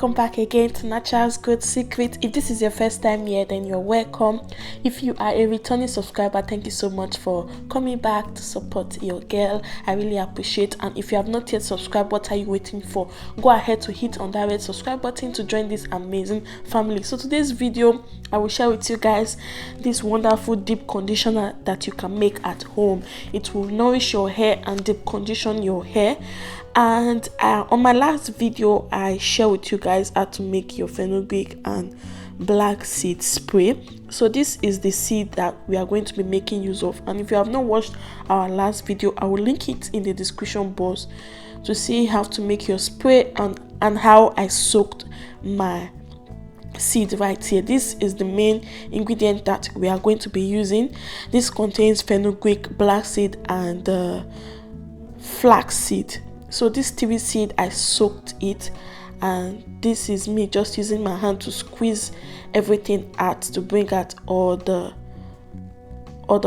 Welcome back again to Natural's Growth Secret. If this is your first time here, then you're welcome. If you are a returning subscriber, thank you so much for coming back to support your girl. I really appreciate. And if you have not yet subscribed, what are you waiting for? Go ahead to hit on that red subscribe button to join this amazing family. So today's video, I will share with you guys this wonderful deep conditioner that you can make at home. It will nourish your hair and deep condition your hair. And on my last video, I share with you guys how to make your fenugreek and black seed spray. So this is the seed that we are going to be making use of. And if you have not watched our last video, I will link it in the description box to see how to make your spray and how I soaked my seed right here. This is the main ingredient that we are going to be using. This contains fenugreek, black seed, and flaxseed. So this TV seed, I soaked it, and this is me just using my hand to squeeze everything out to bring out all the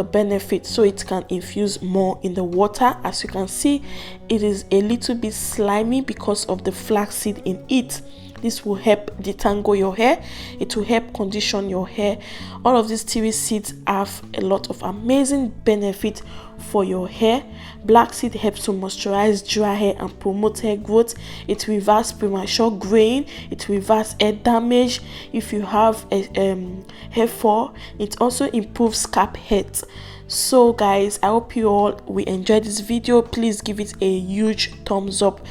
benefits, so it can infuse more in the water. As you can see, it is a little bit slimy because of the flaxseed in it. This will help detangle your hair. It will help condition your hair. All of these TV seeds have a lot of amazing benefit for your hair. Black seed helps to moisturize dry hair and promote hair growth. It reverses premature graying. It reverses hair damage if you have a hair fall. It also improves scalp health. So guys, I hope you all will enjoy this video. Please give it a huge thumbs up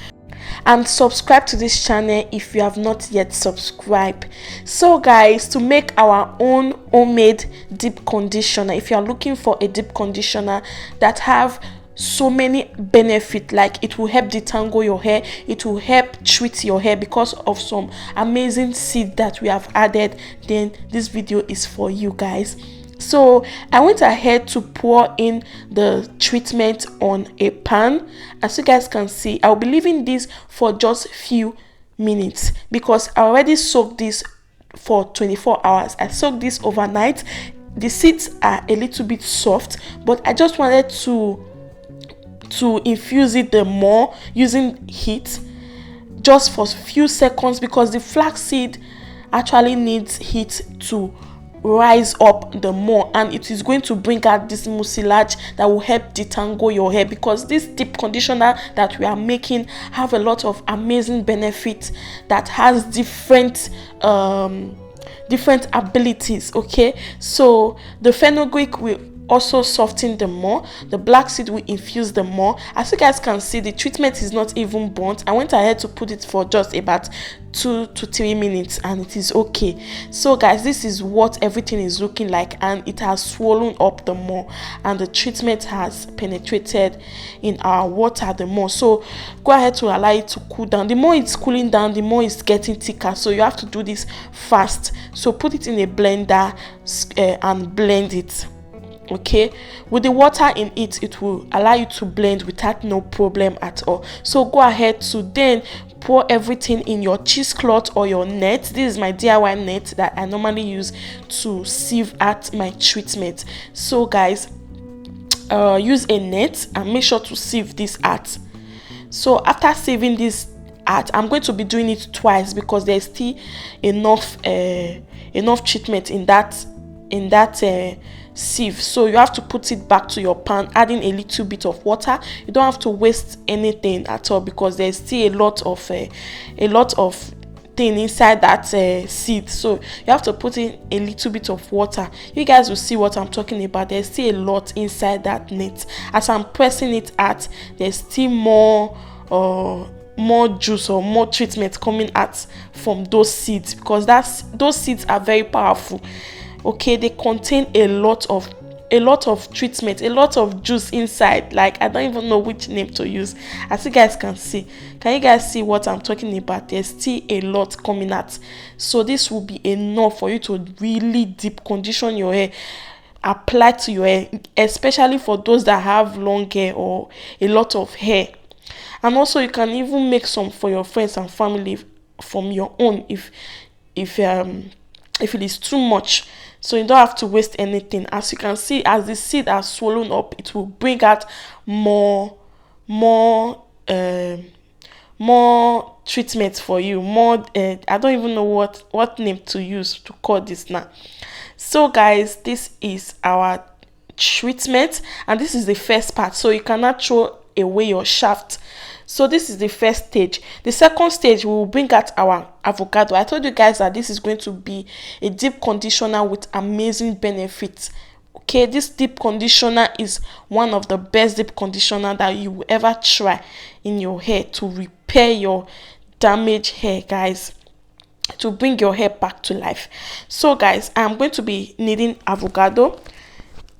and subscribe to this channel if you have not yet subscribed. So guys, to make our own homemade deep conditioner, if you are looking for a deep conditioner that have so many benefits, like it will help detangle your hair, it will help treat your hair because of some amazing seed that we have added, then this video is for you guys. So I went ahead to pour in the treatment on a pan. As you guys can see, I'll be leaving this for just a few minutes because I already soaked this for 24 hours. I soaked this overnight. The seeds are a little bit soft, but I just wanted to infuse it the more using heat just for a few seconds, because the flaxseed actually needs heat to rise up the more, and it is going to bring out this mucilage that will help detangle your hair, because this deep conditioner that we are making have a lot of amazing benefits that has different abilities. Okay, so the fenugreek will also soften the more, the black seed will infuse the more. As you guys can see, the treatment is not even burnt. I went ahead to put it for just about 2 to 3 minutes and it is okay. So guys, this is what everything is looking like, and it has swollen up the more, and the treatment has penetrated in our water the more. So go ahead to allow it to cool down. The more it's cooling down, the more it's getting thicker, so you have to do this fast. So put it in a blender and blend it. Okay, with the water in it, it will allow you to blend without no problem at all. So go ahead to then pour everything in your cheesecloth or your net. This is my DIY net that I normally use to sieve out my treatment. So guys, use a net and make sure to sieve this out. So after sieving this out, I'm going to be doing it twice because there's still enough treatment in that sieve. So you have to put it back to your pan, adding a little bit of water. You don't have to waste anything at all because there's still a lot of thing inside that seed. So you have to put in a little bit of water. You guys will see what I'm talking about. There's still a lot inside that net. As I'm pressing it out, there's still more juice or more treatment coming out from those seeds, because those seeds are very powerful. Okay, they contain a lot of treatment, a lot of juice inside. Like, I don't even know which name to use. As you guys can see, can you guys see what I'm talking about? There's still a lot coming out. So this will be enough for you to really deep condition your hair, apply to your hair, especially for those that have long hair or a lot of hair. And also you can even make some for your friends and family from your own if if it is too much, so you don't have to waste anything. As you can see, as the seed are swollen up, it will bring out more um more treatment for you, more I don't even know what name to use to call this now. So guys, this is our treatment, and this is the first part, so you cannot throw away your shaft. So this is the first stage. The second stage, we will bring out our avocado. I told you guys that this is going to be a deep conditioner with amazing benefits. Okay, this deep conditioner is one of the best deep conditioner that you will ever try in your hair to repair your damaged hair, guys, to bring your hair back to life. So guys, I'm going to be needing avocado.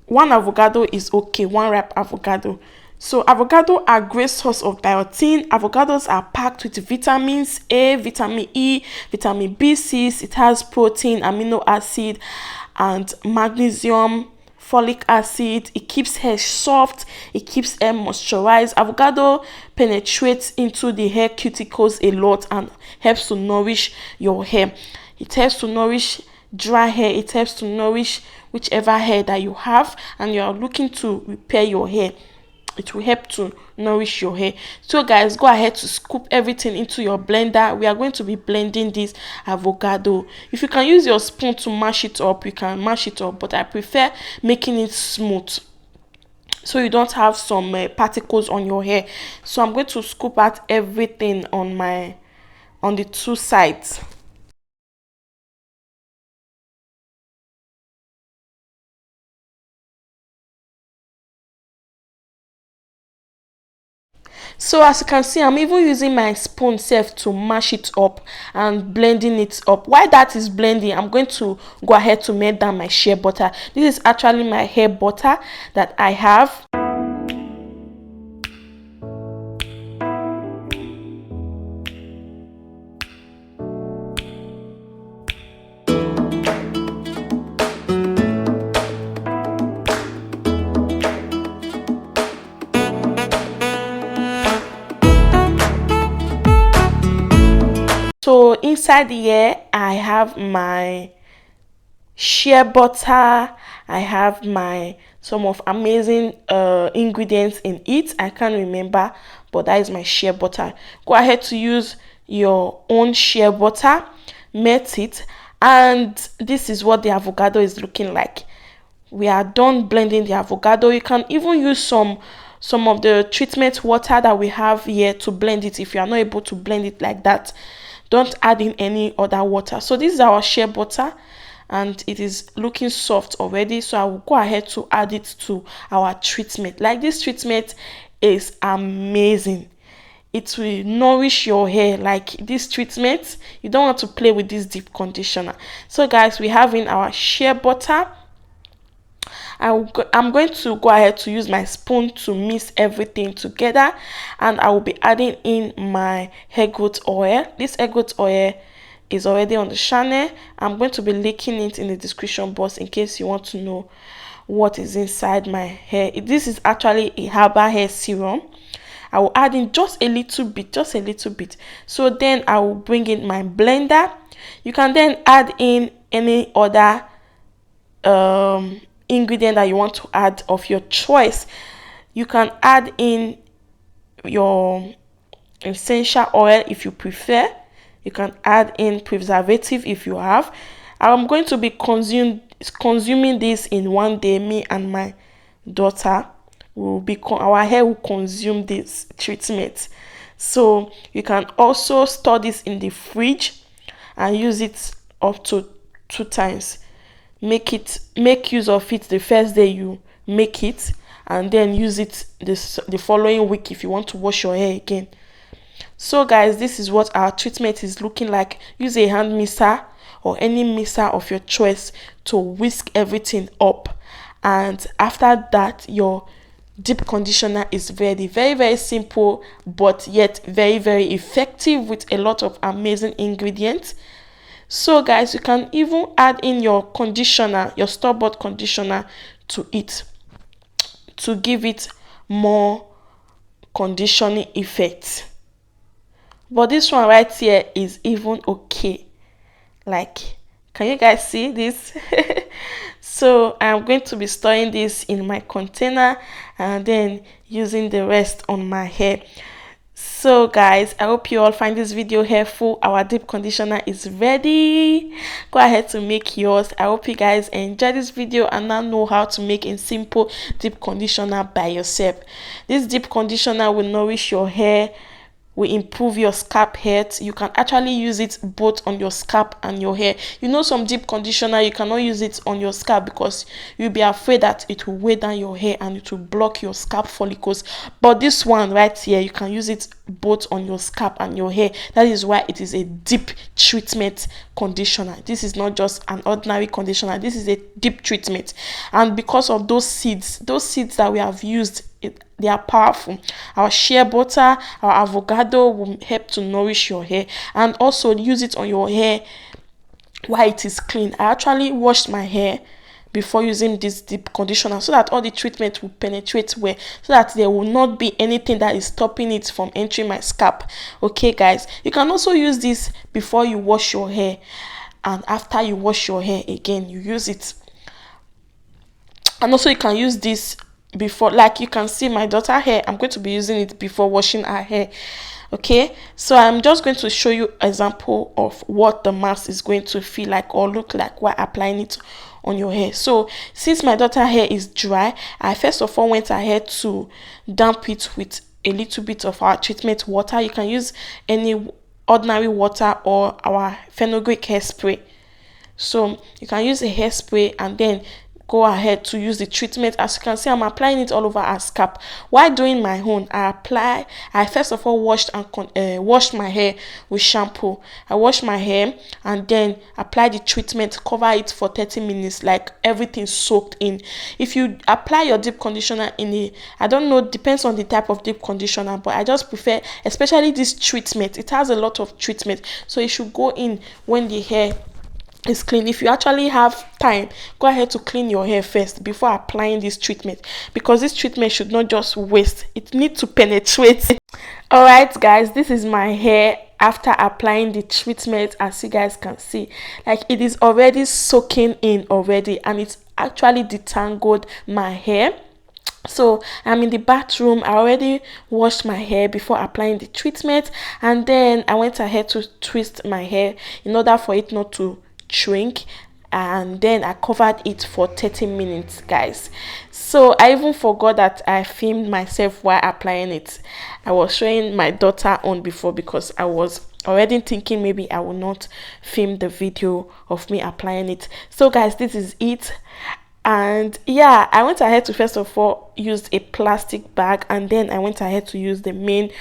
One avocado is okay, one ripe avocado. So avocado are great source of biotin. Avocados are packed with vitamins A, vitamin E, vitamin B6. It has protein, amino acid, and magnesium, folic acid. It keeps hair soft, it keeps hair moisturized. Avocado penetrates into the hair cuticles a lot and helps to nourish your hair. It helps to nourish dry hair, it helps to nourish whichever hair that you have and you are looking to repair your hair. It will help to nourish your hair. So guys, go ahead to scoop everything into your blender. We are going to be blending this avocado. If you can use your spoon to mash it up, you can mash it up, but I prefer making it smooth so you don't have some particles on your hair. So I'm going to scoop out everything on the two sides. So as you can see, I'm even using my spoon self to mash it up and blending it up. While that is blending, I'm going to go ahead to melt down my shea butter. This is actually my hair butter that I have. So inside here, I have my shea butter. I have my some of amazing ingredients in it. I can't remember, but that is my shea butter. Go ahead to use your own shea butter, melt it, and this is what the avocado is looking like. We are done blending the avocado. You can even use some of the treatment water that we have here to blend it. If you are not able to blend it like that, don't add in any other water. So this is our shea butter and it is looking soft already, so I will go ahead to add it to our treatment. Like, this treatment is amazing. It will nourish your hair. Like, this treatment, you don't want to play with this deep conditioner. So guys, we have in our shea butter. I'm going to go ahead to use my spoon to mix everything together, and I will be adding in my hair growth oil. This hair growth oil is already on the channel. I'm going to be linking it in the description box in case you want to know what is inside my hair. This is actually a herbal hair serum. I will add in just a little bit. So then I will bring in my blender. You can then add in any other ingredient that you want to add of your choice. You can add in your essential oil if you prefer. You can add in preservative if you have. I'm going to be consuming this in one day. Me and my daughter will be our hair will consume this treatment. So you can also store this in the fridge and use it up to 2 times. Make use of it the first day you make it, and then use it the following week if you want to wash your hair again. So guys, this is what our treatment is looking like. Use a hand mixer or any mixer of your choice to whisk everything up, and after that your deep conditioner is ready. Very, very simple, but yet very, very effective with a lot of amazing ingredients. So guys, you can even add in your conditioner, your store-bought conditioner, to it to give it more conditioning effect. But this one right here is even okay. Like, Can you guys see this? So I'm going to be storing this in my container and then using the rest on my hair. So guys, I hope you all find this video helpful. Our deep conditioner is ready. Go ahead to make yours. I hope you guys enjoy this video and now know how to make a simple deep conditioner by yourself. This deep conditioner will nourish your hair, will improve your scalp health. You can actually use it both on your scalp and your hair. You know, some deep conditioner you cannot use it on your scalp because you'll be afraid that it will weigh down your hair and it will block your scalp follicles. But this one right here, you can use it both on your scalp and your hair. That is why it is a deep treatment conditioner. This is not just an ordinary conditioner. This is a deep treatment, and because of those seeds that we have used, they are powerful. Our shea butter, our avocado will help to nourish your hair, and also use it on your hair while it is clean. I actually washed my hair before using this deep conditioner so that all the treatment will penetrate well, so that there will not be anything that is stopping it from entering my scalp. Okay guys, you can also use this before you wash your hair, and after you wash your hair again you use it. And also you can use this before, like you can see my daughter hair, I'm going to be using it before washing her hair. Okay, so I'm just going to show you example of what the mask is going to feel like or look like while applying it on your hair. So since my daughter hair is dry, I first of all went ahead to damp it with a little bit of our treatment water. You can use any ordinary water or our fenugreek hairspray. So you can use a hairspray and then go ahead to use the treatment. As you can see, I'm applying it all over our scalp. While doing my own, I first of all washed my hair with shampoo. I washed my hair and then apply the treatment, cover it for 30 minutes, like everything soaked in. If you apply your deep conditioner I don't know, depends on the type of deep conditioner, but I just prefer, especially this treatment, it has a lot of treatment, so it should go in when the hair is clean. If you actually have time, go ahead to clean your hair first before applying this treatment, because this treatment should not just waste, it needs to penetrate. All right guys, this is my hair after applying the treatment. As you guys can see, like it is already soaking in already, and it's actually detangled my hair. So I'm in the bathroom. I already washed my hair before applying the treatment, and then I went ahead to twist my hair in order for it not to shrink, and then I covered it for 30 minutes guys. So I even forgot that I filmed myself while applying it. I was showing my daughter on before because I was already thinking maybe I will not film the video of me applying it. So guys, this is it. And yeah, I went ahead to first of all use a plastic bag, and then I went ahead to use the main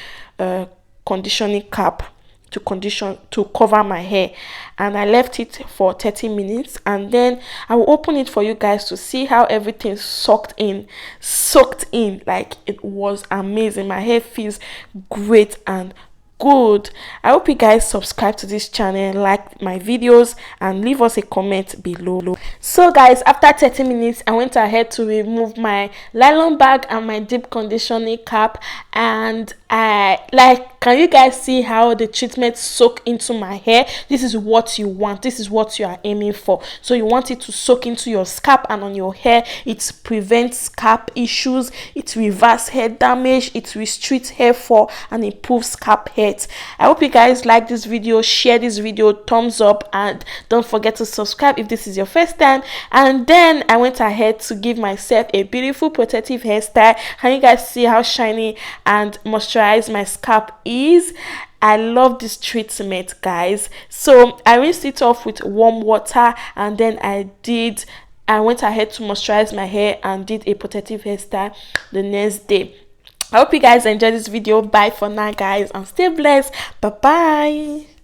conditioning cap to cover my hair, and I left it for 30 minutes, and then I will open it for you guys to see how everything soaked in. Like it was amazing. My hair feels great and good. I hope you guys subscribe to this channel, like my videos, and leave us a comment below. So guys, after 30 minutes I went ahead to remove my nylon bag and my deep conditioning cap, and can you guys see how the treatment soak into my hair? This is what you want, this is what you are aiming for. So you want it to soak into your scalp and on your hair. It prevents scalp issues, it reverses hair damage, it restricts hair fall, and improves scalp health. I hope you guys like this video. Share this video, thumbs up, and don't forget to subscribe if this is your first time. And then I went ahead to give myself a beautiful protective hairstyle. Can you guys see how shiny and moisturized my scalp is? I love this treatment guys. So I rinsed it off with warm water, and then I went ahead to moisturize my hair and did a protective hairstyle the next day. I hope you guys enjoyed this video. Bye for now guys, and stay blessed. Bye bye.